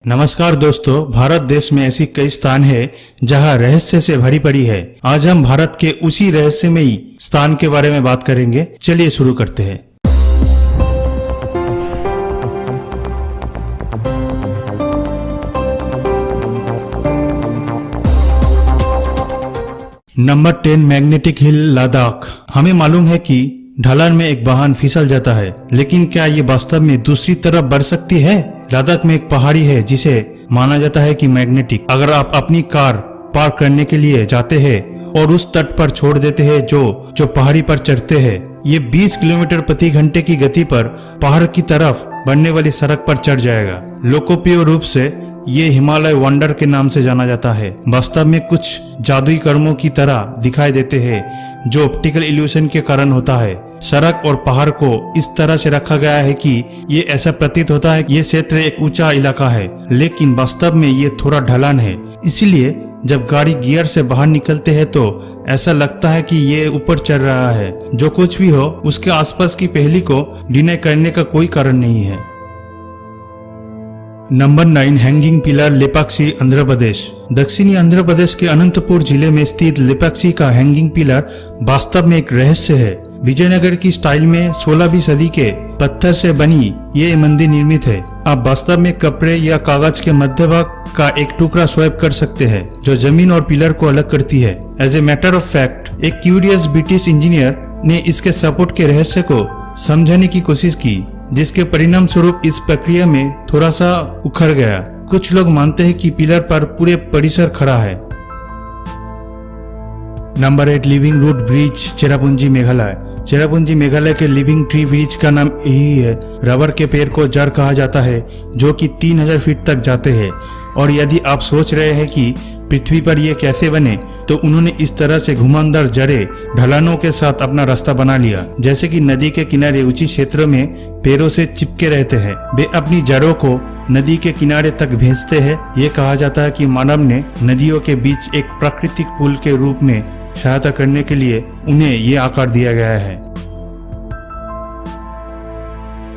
नमस्कार दोस्तों, भारत देश में ऐसी कई स्थान है जहां रहस्य से भरी पड़ी है। आज हम भारत के उसी रहस्यमयी स्थान के बारे में बात करेंगे। चलिए शुरू करते हैं। Number 10, magnetic hill, Ladakh. हमें मालूम है कि ढलान में एक वाहन फिसल जाता है, लेकिन क्या ये वास्तव में दूसरी तरफ बढ़ सकती है? लद्दाख में एक पहाड़ी है जिसे माना जाता है कि मैग्नेटिक। अगर आप अपनी कार पार्क करने के लिए जाते हैं और उस तट पर छोड़ देते हैं जो पहाड़ी पर चढ़ते हैं, ये 20 किलोमीटर प्रति घंटे की गति पर पहाड़ की तरफ बढ़ने वाली सड़क पर चढ़ जाएगा। लोकप्रिय रूप से ये हिमालय वंडर के नाम से जाना जाता है। वास्तव में कुछ जादुई कर्मों की तरह दिखाई देते हैं जो ऑप्टिकल इल्यूशन के कारण होता है। सड़क और पहाड़ को इस तरह से रखा गया है कि ये ऐसा प्रतीत होता है कि ये क्षेत्र एक ऊंचा इलाका है, लेकिन वास्तव में ये थोड़ा ढलान है। इसीलिए जब गाड़ी गियर से बाहर निकलते हैं तो ऐसा लगता है कि ये ऊपर चढ़ रहा है। जो कुछ भी हो, उसके आसपास की पहेली को डिनाई करने का कोई कारण नहीं है। Number 9, hanging pillar, Lepakshi, Andhra Pradesh. दक्षिणी आंध्र प्रदेश के अनंतपुर जिले में स्थित लेपाक्षी का हैंगिंग पिलर वास्तव में एक रहस्य है। विजयनगर की स्टाइल में 16वीं सदी के पत्थर से बनी ये मंदिर निर्मित है। आप वास्तव में कपड़े या कागज के मध्य भाग का एक टुकड़ा स्वैप कर सकते हैं जो जमीन और पिलर को अलग करती है। As a matter of fact, एक क्यूरियस ब्रिटिश इंजीनियर ने इसके सपोर्ट के रहस्य को समझने की कोशिश की, जिसके परिणाम स्वरूप इस प्रक्रिया में थोड़ा सा उखड़ गया। कुछ लोग मानते हैं कि पिलर पर पूरे परिसर खड़ा है। Number 8, living root bridge, Cherrapunji, Meghalaya. Cherrapunji Meghalaya के लिविंग ट्री ब्रिज का नाम यही है। रबर के पेड़ को जड़ कहा जाता है जो कि 3000 फीट तक जाते हैं। और यदि आप सोच रहे हैं कि पृथ्वी पर ये कैसे बने, तो उन्होंने इस तरह से घुमावदार जड़े ढलानों के साथ अपना रास्ता बना लिया, जैसे कि नदी के किनारे ऊंची क्षेत्रों में पेड़ों से चिपके रहते हैं। वे अपनी जड़ों को नदी के किनारे तक भेजते हैं। ये कहा जाता है कि मानव ने नदियों के बीच एक प्राकृतिक पुल के रूप में सहायता करने के लिए उन्हें ये आकार दिया गया है।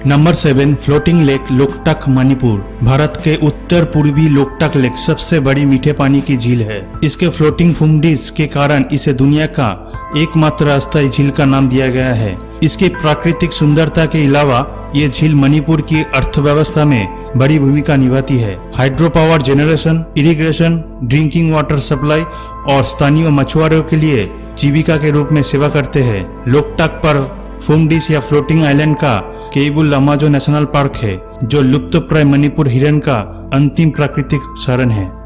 Number 7, floating lake, Loktak, Manipur. Bharat के उत्तर पूर्वी लोकटक लेक सबसे बड़ी मीठे पानी की झील है। इसके फ्लोटिंग फुमडीज के कारण इसे दुनिया का एकमात्र अस्थायी झील का नाम दिया गया है। इसकी प्राकृतिक सुंदरता के अलावा ये झील मणिपुर की अर्थव्यवस्था में बड़ी भूमिका निभाती है। Hydro power generation, irrigation, drinking water supply और स्थानीय मछुआरों के लिए जीविका के रूप में सेवा करते हैं। लोकटक पर फुमडीज या फ्लोटिंग आइलैंड का केबुल लमाजो नेशनल पार्क है, जो लुप्तप्राय मणिपुर हिरन का अंतिम प्राकृतिक शरण है।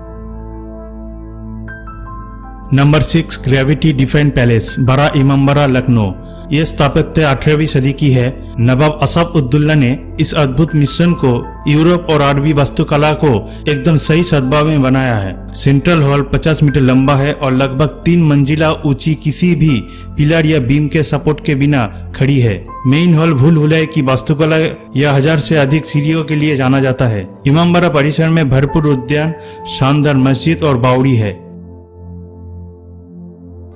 नंबर 6, ग्रेविटी डिफेंस पैलेस, बड़ा इमामबाड़ा, लखनऊ। ये स्थापत्य 18वीं सदी की है। नवाब असाफ-उद-दौला ने इस अद्भुत मिश्रण को यूरोप और अरबी वास्तुकला को एकदम सही सद्भाव में बनाया है। सेंट्रल हॉल 50 मीटर लंबा है और लगभग 3 मंजिला ऊंची किसी भी पिलर या बीम के सपोर्ट के बिना खड़ी है। मेन हॉल भूल भुलैया की वास्तुकला या 1000 से अधिक सीढ़ियों के लिए जाना जाता है। इमामबाड़ा परिसर में भरपूर उद्यान, शानदार मस्जिद और बावड़ी है।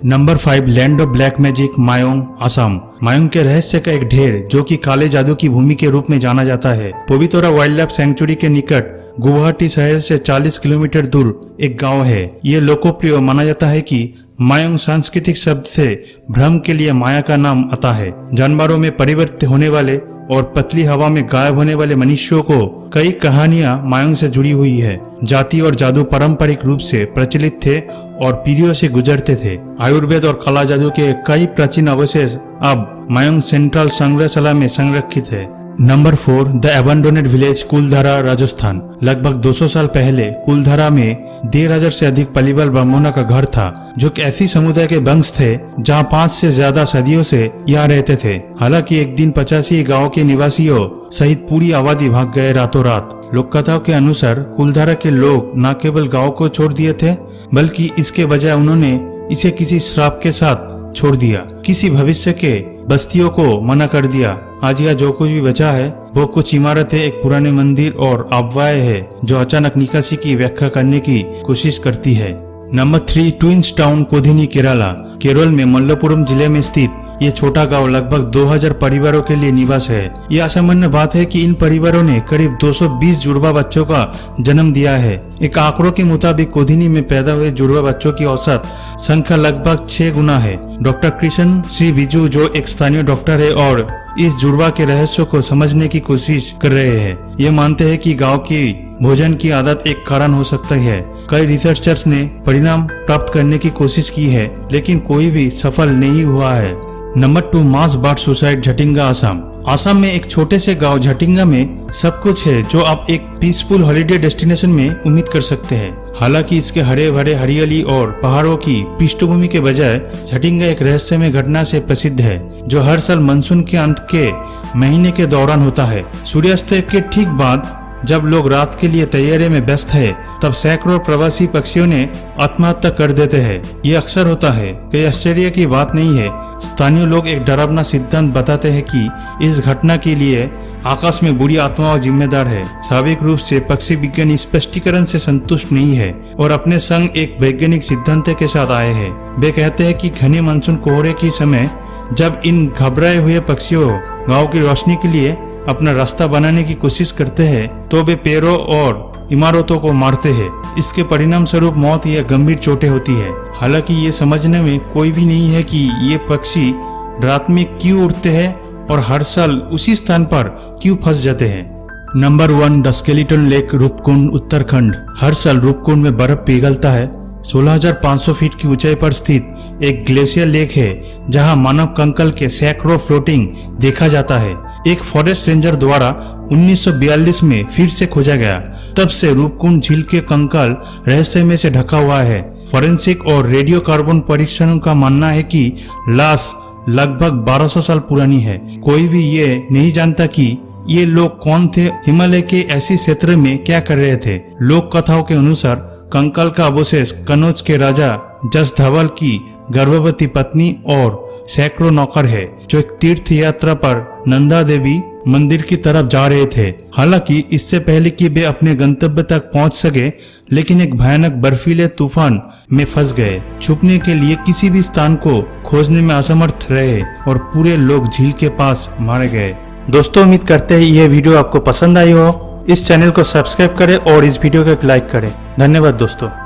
Number 5, land of black magic, Mayong, Assam. Mayong के रहस्य का एक ढेर जो कि काले जादू की भूमि के रूप में जाना जाता है। पवित्रा वाइल्ड लाइफ सेंचुरी के निकट गुवाहाटी शहर से 40 किलोमीटर दूर एक गांव है। ये लोकप्रिय माना जाता है कि मायोंग सांस्कृतिक शब्द से भ्रम के लिए माया का नाम आता है। जानवरों में परिवर्तित होने वाले और पतली हवा में गायब होने वाले मनुष्यों को कई कहानियां मायोंग से जुड़ी हुई है। जाति और जादू पारंपरिक रूप से प्रचलित थे और पीढ़ियों से गुजरते थे। आयुर्वेद और काला जादू के कई प्राचीन अवशेष अब मायोंग सेंट्रल संग्रहशाला में संरक्षित है। नंबर 4, द एबंडोनेड विलेज, कुलधारा, राजस्थान। लगभग 200 साल पहले कुलधारा में 1500 से अधिक पलीबल ब्राह्मणों का घर था, जो कि ऐसी समुदाय के वंश थे जहां 5 से ज्यादा सदियों से यहाँ रहते थे। हालांकि एक दिन 85 गांव के निवासियों सहित पूरी आबादी भाग गए रातों रात। लोक कथाओं के अनुसार कुलधारा के लोग न केवल गांव को छोड़ दिए थे, बल्कि इसके बजाय उन्होंने इसे किसी श्राप के साथ छोड़ दिया। किसी भविष्य के बस्तियों को मना कर दिया। आज यह जो कुछ भी बचा है वो कुछ इमारतें, एक पुराने मंदिर और अफवाहें है जो अचानक निकासी की व्याख्या करने की कोशिश करती है। Number 3, twins town, Kodinhi, Kerala. Kerala में मल्लपुरम जिले में स्थित ये छोटा गांव लगभग 2000 परिवारों के लिए निवास है। ये असामान्य बात है कि इन परिवारों ने करीब 220 जुड़वा बच्चों का जन्म दिया है। एक आंकड़ों के मुताबिक कोधिनी में पैदा हुए जुड़वा बच्चों की औसत संख्या लगभग 6 गुना है। डॉक्टर कृष्ण श्री बिजू, जो एक स्थानीय डॉक्टर है और इस जुड़वा के रहस्य को समझने की कोशिश कर रहे हैं, ये मानते हैं कि गांव की भोजन की आदत एक कारण हो सकता है। कई रिसर्चर्स ने परिणाम प्राप्त करने की कोशिश की है, लेकिन कोई भी सफल नहीं हुआ है। नंबर 2, मास बर्ड सुसाइड, झटिंगा, असम। असम में एक छोटे से गांव झटिंगा में सब कुछ है जो आप एक पीसफुल हॉलिडे डेस्टिनेशन में उम्मीद कर सकते हैं। हालांकि इसके हरे भरे हरियाली और पहाड़ों की पृष्ठभूमि के बजाय झटिंगा एक रहस्यमय घटना से प्रसिद्ध है, जो हर साल मानसून के अंत के महीने के दौरान होता है। सूर्यास्त के ठीक बाद जब लोग रात के लिए तैयारी में व्यस्त है, तब सैकड़ों प्रवासी पक्षियों ने आत्महत्या कर देते हैं। ये अक्सर होता है, कोई आश्चर्य की बात नहीं है। स्थानीय लोग एक डरावना सिद्धांत बताते हैं कि इस घटना के लिए आकाश में बुरी आत्माओं जिम्मेदार है। स्वाभाविक रूप से पक्षी विज्ञानी स्पष्टीकरण से संतुष्ट नहीं है और अपने संग एक वैज्ञानिक सिद्धांत के साथ आए हैं। वे कहते हैं कि घने मानसून कोहरे के समय जब इन घबराए हुए पक्षियों गांव की रोशनी के लिए अपना रास्ता बनाने की कोशिश करते हैं, तो वे पेड़ों और इमारतों को मारते हैं। इसके परिणाम स्वरूप मौत या गंभीर चोटें होती है। हालांकि ये समझने में कोई भी नहीं है कि ये पक्षी रात में क्यों उड़ते हैं और हर साल उसी स्थान पर क्यों फंस जाते हैं। Number 1, the skeleton lake, Roopkund, Uttarakhand. हर साल रूपकुंड में बर्फ पिघलता है। 16,500 फीट की ऊंचाई पर स्थित एक ग्लेशियर लेक है, जहां मानव कंकाल के सैकड़ों फ्लोटिंग देखा जाता है। एक फॉरेस्ट रेंजर द्वारा 1942 में फिर से खोजा गया। तब से रूपकुंड झील के कंकाल रहस्यमय से ढका हुआ है। फॉरेंसिक और रेडियो कार्बन परीक्षणों का मानना है कि लाश लगभग 1200 साल पुरानी है। कोई भी ये नहीं जानता कि ये लोग कौन थे, हिमालय के ऐसे क्षेत्र में क्या कर रहे थे। लोक कथाओं के अनुसार कंकाल का अवशेष कनौज के राजा जस धवल की गर्भवती पत्नी और सैकड़ों नौकर है, जो एक तीर्थ यात्रा पर नंदा देवी मंदिर की तरफ जा रहे थे। हालांकि इससे पहले कि वे अपने गंतव्य तक पहुंच सके, लेकिन एक भयानक बर्फीले तूफान में फंस गए। छुपने के लिए किसी भी स्थान को खोजने में असमर्थ रहे और पूरे लोग झील के पास मारे गए। दोस्तों, उम्मीद करते हैं यह वीडियो आपको पसंद आई हो। इस चैनल को सब्सक्राइब करें और इस वीडियो को एक लाइक करें। धन्यवाद दोस्तों।